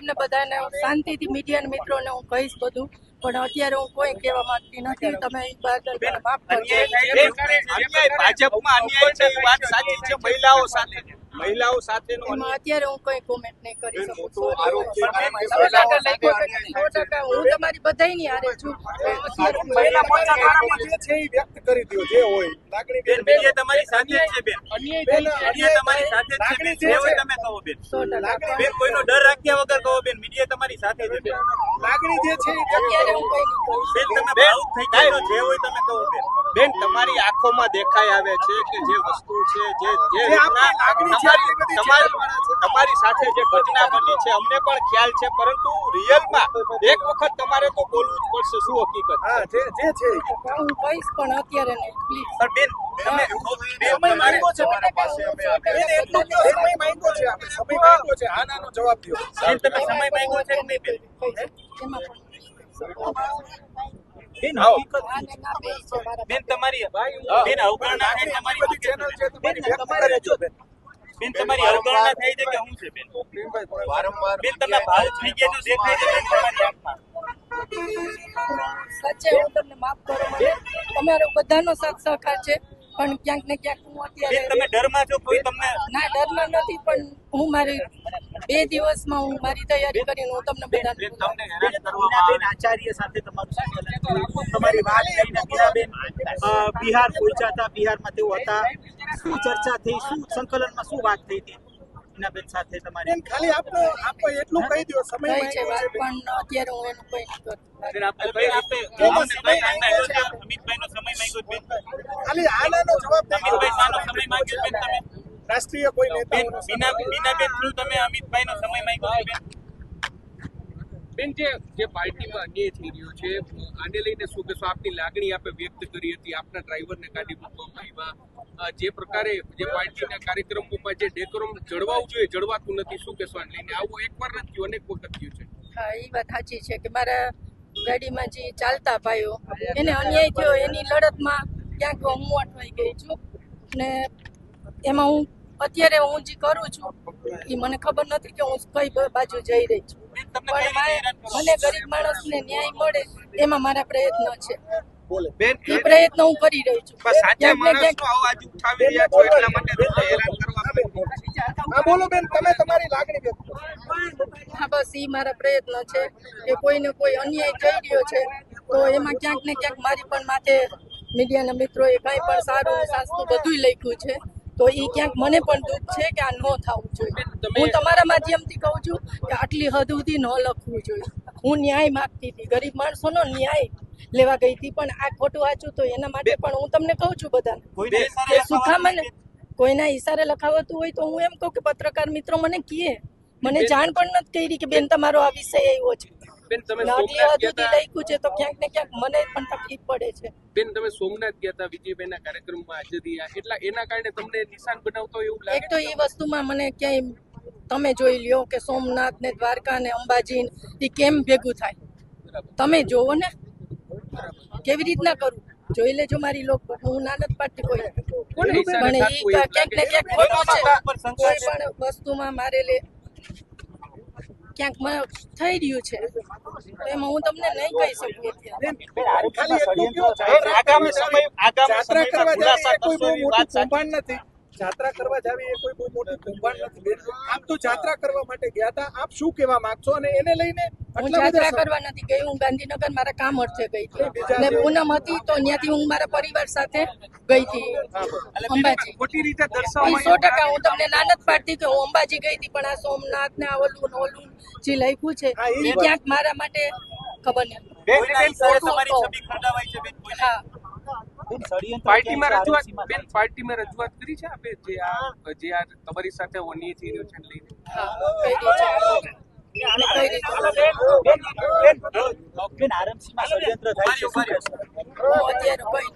તમને બધાને શાંતિથી મીડિયા મિત્રોને હું કહીશ બધું, પણ અત્યારે હું કોઈ કહેવા માંગતી નથી. તમે માફ કરજો. ભાજપમાં અન્યાય છે એ વાત સાચી છે, મહિલાઓ સાથેનો અત્યારે હું કોઈ કોમેન્ટ નહીં કરી શકું. 100% હું તમારી બધાયની હારે છું. મહિલા મોરચા દ્વારા જે છે એ વ્યક્ત કરી દો, જે હોય લાગણી. બેન મીડિયા તમારી સાથે જ છે. બેન મીડિયા તમારી સાથે જ છે. જે હોય તમે કહો બેન. બેન કોઈનો ડર રાખ્યા વગર કહો બેન, મીડિયા તમારી સાથે જ છે. લાગણી જે છે અત્યારે હું કોઈ નહીં કહું. બેન તમે ભાવુક થઈ જાઓ, જે હોય તમે કહો બેન. બેન તમારી આંખોમાં દેખાઈ આવે છે કે જે વસ્તુ છે, જે તમારી સાથે જે ઘટના બની છે અમને પણ ખ્યાલ છે, પરંતુ રિયલમાં એક વખત તમારે તો બોલવું જ પડશે. શું હકીકત જે છે હું કહીશ, પણ અત્યારે નહીં પ્લીઝ. બેન તમે સમય માંગ્યો છે મારા પાસે, અમે બેન એટલો જ સમય માંગ્યો છે, આપણે સમય માંગ્યો છે. હા નાનો જવાબ દો. બેન તમે સમય માંગ્યો છે કે નહીં બેન? બેન તમારી બેન અવગણના છે, તમારી ચેનલ છે, બેન તમારી અવગણના થઈ છે કે શું છે બેન? વારંવાર બેન તમે ભાવ થઈ ગયા તો દેખાય છે બેન તમારી આંખમાં. સાચે હું તમને માફ કરો. તમારો બધાનો સાથ સહકાર છે, પણ ક્યાંક ને ક્યાંક હું અત્યારે તમે ડરમાં છો? કોઈ તમને ના ડરમાં નથી, પણ હું મારી 2 દિવસમાં હું મારી તૈયારી કરીને હું તમને બધાને આચાર્ય સાથે તમારી વાત લઈને બેન બિહાર પહોંચ્યા હતા. બિહારમાં તેઓ હતા. શું ચર્ચા થઈ, શું સંકલનમાં શું વાત થઈ હતી હિનાબેન સાથે તમારી? ખાલી આપો એટલું કહી દો. સમય છે વાત, પણ અત્યારે હું એનું કોઈ નહીં કરું. અમિતભાઈનો સમય માંગ્યો બેન, ખાલી આનાનો જવાબ અમિતભાઈનો સમય માંગ્યો બેન. તમે રાષ્ટ્રીય કોઈ નેતા બીનાબેન થ્રુ તમે અમિતભાઈનો સમય માંગ્યો બેન. બેન જે પાર્ટીમાં અન્યાય થઈ રહ્યો છે આને લઈને શું કહેશો? આપની લાગણી આપે વ્યક્ત કરી હતી, આપના ડ્રાઈવરને ગાડી મૂકવામાં આવ્યા, જે પ્રકારે જે પાર્ટીના કાર્યક્રમોમાં જે ડેકોરમ જળવાવું જોઈએ જળવાતું નથી, શું કહેશો આને લઈને? આવું એકવાર નથી થયું, અનેક વખત થયું છે. હા, એ વાત સાચી છે કે મારા ગાડીમાં જે ચાલતા ભાઈઓ એને અન્યાય થયો, એની લડતમાં ક્યાંક હું અટવાઈ ગઈ છું. ને એમાં હું અત્યારે હું જે કરું છું એ મને ખબર નથી કે હું કઈ બાજુ જઈ રહી છું, પણ મને ગરીબ માણસને ન્યાય મળે એમાં મારા પ્રયત્ન છે. એ પ્રયત્ન હું કરી રહી છું. બોલો બેન, તમે તમારી લાગણી વ્યક્ત કરો. હા, બસ એ મારા પ્રયત્ન છે કે કોઈને કોઈ અન્યાય થઈ રહ્યો છે તો એમાં ક્યાંક ને ક્યાંક મારી પણ માથે મીડિયાના મિત્રોએ કંઈ પણ સારું સાસ્તું બધું લખ્યું છે, તો એ ક્યાંક મને પણ દુઃખ છે કે આ ન થવું જોઈએ. હું તમારા માધ્યમથી કહું છું કે આટલી હદ સુધી ન લખવું જોઈએ. હું ન્યાય માગતી હતી, ગરીબ માણસોનો ન્યાય લેવા ગઈ હતી, પણ આ ખોટું વાંચું તો એના માટે પણ હું તમને કહું છું બધાને કે સુખામને કોઈના ઈશારે લખાવતું હોય તો હું એમ કહું કે પત્રકાર મિત્રો મને કહે, મને જાણ પણ નથી કરી કે બેન તમારો આ વિષય આવ્યો છે. બેન તમે લખ્યું છે તો ક્યાંક ને ક્યાંક મને પણ તકલીફ પડે છે. બેન તમે સોમનાથ ગયા હતા, વિજયભાઈના કાર્યક્રમમાં હાજર રહ્યા, એટલા એના કારણે તમને નિશાન બનાવતો એવું લાગે? એક તો એ વસ્તુમાં મને ક્યાંય તમે જોઈ લ્યો કે સોમનાથ ને દ્વારકા ને અંબાજી એ કેમ ભેગું થાય, તમે જોવો ને કેવી રીતના કરું, જોઈ લેજો મારી લોકો. હું નાનક પાડતી કોઈ પણ એ ક્યાંક ને ક્યાંક ખોટું છે. કોઈ પણ વસ્તુમાં મારે ક્યાંક થઈ રહ્યું છે એમાં હું તમને નહીં કહી શકું. જાત્રા કરવા જાવી એ કોઈ બહુ મોટું કૌભાંડ નથી. આપ તો જાત્રા કરવા માટે ગયા હતા, આપ શું કહેવા માંગશો? અને એને લઈને હું જાત્રા કરવા નથી ગઈ, હું ગાંધીનગર મારા કામ અર્થે ગઈ હતી અને પૂનમ હતી તો ત્યાંથી હું મારા પરિવાર સાથે ગઈ હતી અંબાજી. 100% હું તમને નાનત પાડતી કે હું અંબાજી ગઈ હતી, પણ આ સોમનાથ ને આ ઓલું જે લખ્યું છે એ ક્યાંક મારા માટે ખબર નહીં. હા, પાર્ટીમાં રજૂઆત કરી છે આપે જે આ તમારી સાથે અન્યાય થઈ રહ્યો છે લઈને? હા, કઈ રીતે બેન આરએમસીમાં ષડયંત્ર થાય છે, શું કહેશો? અત્યારે કોઈ